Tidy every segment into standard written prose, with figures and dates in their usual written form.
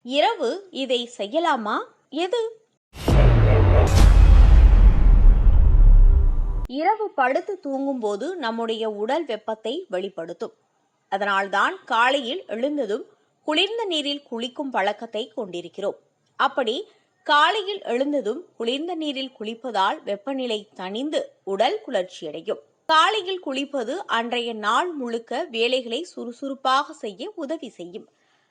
இரவு இதை செய்யலாமா? எது? இரவு படுத்து தூங்கும்போது நம்முடைய உடல் வெப்பத்தை வெளிப்படுத்தும். அதனால்தான் காலையில் எழுந்ததும் குளிர்ந்த நீரில் குளிக்கும் பழக்கத்தை கொண்டிருக்கிறோம். அப்படி காலையில் எழுந்ததும் குளிர்ந்த நீரில் குளிப்பதால் வெப்பநிலை தணிந்து உடல் குளிர்ச்சியடையும். காலையில் குளிப்பது அன்றைய நாள் முழுக்க வேலைகளை சுறுசுறுப்பாக செய்ய உதவி செய்யும்.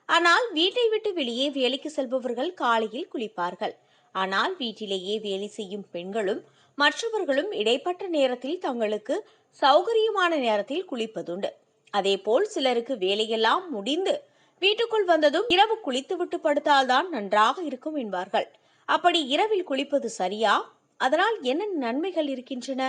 ஆனால் வீட்டை விட்டு வெளியே வேலைக்கு செல்பவர்கள் காலையில் குளிப்பார்கள். ஆனால் வீட்டிலேயே வேலை செய்யும் பெண்களும் மற்றவர்களும் இடைப்பட்ட நேரத்தில் தங்களுக்கு சௌகரியமான நேரத்தில் குளிப்பதுண்டு. அதேபோல் சிலருக்கு வேலையெல்லாம் முடிந்து வீட்டுக்குள் வந்ததும் இரவு குளித்துவிட்டு படுத்தால்தான் நன்றாக இருக்கும் என்பார்கள். அப்படி இரவில் குளிப்பது சரியா? அதனால் என்ன நன்மைகள் இருக்கின்றன?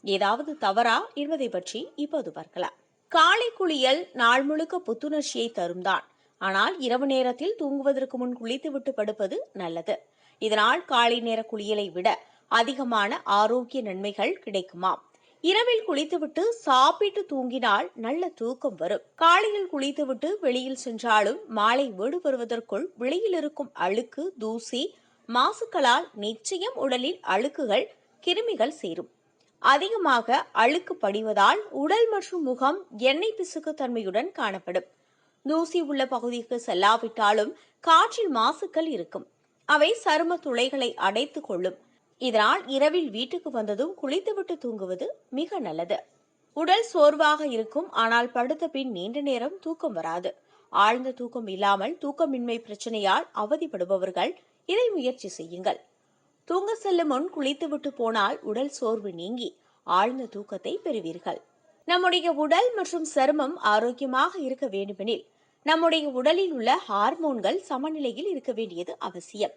ஏதாவது தவறா என்பதை பற்றி இப்போது பார்க்கலாம். காலை குளியல் நாள் முழுக்க புத்துணர்ச்சியை தரும் தான். ஆனால் இரவு நேரத்தில் தூங்குவதற்கு முன் குளித்துவிட்டு படுப்பது நல்லது. இதனால் காலை நேர குளியலை விட அதிகமான ஆரோக்கிய நன்மைகள் கிடைக்குமாம். இரவில் குளித்துவிட்டு சாப்பிட்டு தூங்கினால் நல்ல தூக்கம் வரும். காலையில் குளித்துவிட்டு வெளியில் சென்றாலும் மாலை வீடு வருவதற்குள் வெளியில் இருக்கும் அழுக்கு, தூசி, மாசுக்களால் நிச்சயம் உடலில் அழுக்குகள், கிருமிகள் சேரும். அதிகமாக அழுக்கு படிவதால் உடல் மற்றும் முகம் எண்ணெய் பிசுக்கு தன்மையுடன் காணப்படும். தூசி உள்ள பகுதிக்கு செல்லாவிட்டாலும் காற்றில் மாசுக்கள் இருக்கும். அவை சரும துளைகளை அடைத்துக் கொள்ளும். இதனால் இரவில் வீட்டுக்கு வந்ததும் குளித்துவிட்டு தூங்குவது மிக நல்லது. உடல் சோர்வாக இருக்கும், ஆனால் படுத்த பின் நீண்ட நேரம் தூக்கம் வராது. ஆழ்ந்த தூக்கம் இல்லாமல் தூக்கமின்மை பிரச்சனையால் அவதிப்படுபவர்கள் இதை முயற்சி செய்யுங்கள். தூங்க செல்லும் முன் குளித்துவிட்டு போனால் உடல் சோர்வு நீங்கி ஆழ்ந்த தூக்கத்தை பெறுவீர்கள். நம்முடைய உடல் மற்றும் சருமம் ஆரோக்கியமாக இருக்க வேண்டுமெனில் நம்முடைய உடலில் உள்ள ஹார்மோன்கள் சமநிலையில் இருக்க வேண்டியது அவசியம்.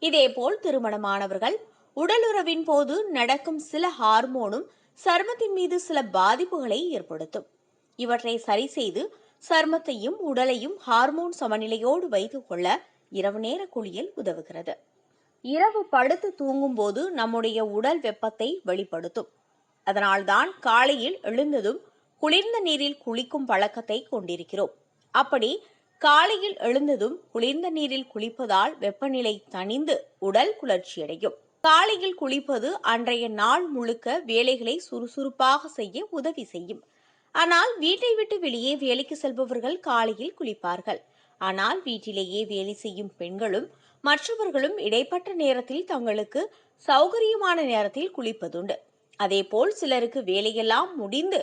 இதேபோல் திருமணமானவர்கள் உடலுறவின் போது நடக்கும் சில ஹார்மோனும் சருமத்தின் மீது சில பாதிப்புகளை ஏற்படுத்தும். இவற்றை சரி செய்து சருமத்தையும் உடலையும் ஹார்மோன் சமநிலையோடு வைத்துக் கொள்ள இரவு நேர குளியல் உதவுகிறது. இரவு படுத்து தூங்கும் போது நம்முடைய உடல் வெப்பத்தை வெளிப்படுத்தும். அதனால்தான் காலையில் எழுந்ததும் குளிர்ந்த நீரில் குளிக்கும் பழக்கத்தை கொண்டிருக்கிறோம். அப்படி காலையில் எழுந்ததும் குளிர்ந்த நீரில் குளிப்பதால் வெப்பநிலை தணிந்து உடல் குளிர்ச்சியடையும். காலையில் குளிப்பது அன்றைய நாள் முழுக்க வேலைகளை சுறுசுறுப்பாக செய்ய உதவி செய்யும். ஆனால் வீட்டை விட்டு வெளியே வேலைக்கு செல்பவர்கள் காலையில் குளிப்பார்கள். ஆனால் வீட்டிலேயே வேலை செய்யும் பெண்களும் மற்றவர்களும் இடைப்பட்ட நேரத்தில் தங்களுக்கு சௌகரியமான நேரத்தில் குளிப்பதுண்டு. அதேபோல் சிலருக்கு வேலையெல்லாம் முடிந்து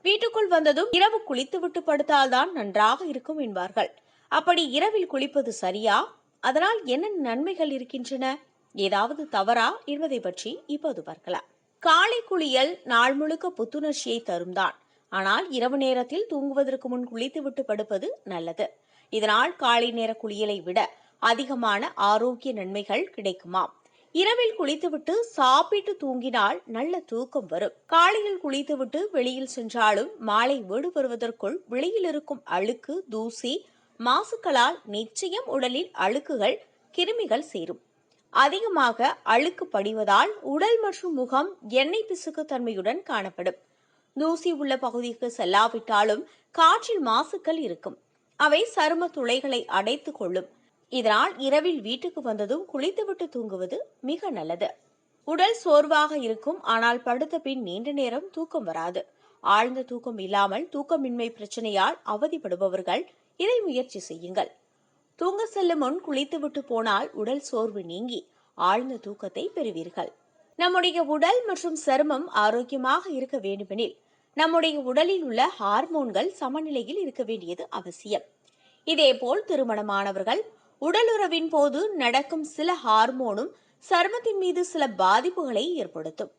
வீட்டுக்குள் வந்ததும் இரவு குளித்துவிட்டு படுத்தால்தான் நன்றாக இருக்கும் என்பார்கள். அப்படி இரவில் குளிப்பது சரியா? அதனால் என்ன நன்மைகள் இருக்கின்றன? ஏதாவது தவறா என்பதை பற்றி இப்போது பார்க்கலாம். காலை குளியல் நாள் முழுக்க புத்துணர்ச்சியை தரும் தான். ஆனால் இரவு நேரத்தில் தூங்குவதற்கு முன் குளித்துவிட்டு படுப்பது நல்லது. இதனால் காலை நேர குளியலை விட அதிகமான ஆரோக்கிய நன்மைகள் கிடைக்குமாம். இரவில் குளித்துவிட்டு சாப்பிட்டு தூங்கினால் நல்ல தூக்கம் வரும். காலையில் குளித்துவிட்டு வெளியில் சென்றாலும் மாலை வீடு வருவதற்குள் வெளியில் இருக்கும் அழுக்கு, தூசி, மாசுக்களால் நிச்சயம் உடலில் அழுக்குகள், கிருமிகள் சேரும். அதிகமாக அழுக்கு படிவதால் உடல் மற்றும் முகம் எண்ணெய் பிசுக்கு தன்மையுடன் காணப்படும். தூசி உள்ள பகுதிக்கு செல்லாவிட்டாலும் காற்றில் மாசுக்கள் இருக்கும். அவை சரும துளைகளை அடைத்துக் கொள்ளும். இதனால் இரவில் வீட்டுக்கு வந்ததும் குளித்துவிட்டு தூங்குவது மிக நல்லது. உடல் சோர்வாக இருக்கும், ஆனால் படுத்த பின் நீண்ட நேரம் தூக்கம் வராது. ஆழ்ந்த தூக்கம் இல்லாமல் தூக்கமின்மை பிரச்சனையால் அவதிப்படுபவர்கள் இதை முயற்சி செய்யுங்கள். தூங்க செல்லும் முன் குளித்துவிட்டு போனால் உடல் சோர்வு நீங்கி ஆழ்ந்த தூக்கத்தை பெறுவீர்கள். நம்முடைய உடல் மற்றும் சருமம் ஆரோக்கியமாக இருக்க வேண்டுமெனில் நம்முடைய உடலில் உள்ள ஹார்மோன்கள் சமநிலையில் இருக்க வேண்டியது அவசியம். இதேபோல் திருமணமானவர்கள் உடலுறவின் போது நடக்கும் சில ஹார்மோனும் சருமத்தின் மீது சில பாதிப்புகளை ஏற்படுத்தும்.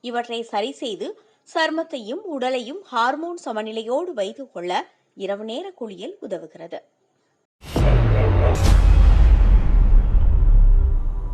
இவற்றை சரி செய்து சருமத்தையும் உடலையும் ஹார்மோன் சமநிலையோடு வைத்துக் கொள்ள இரவு நேர குளியல் உதவுகிறது.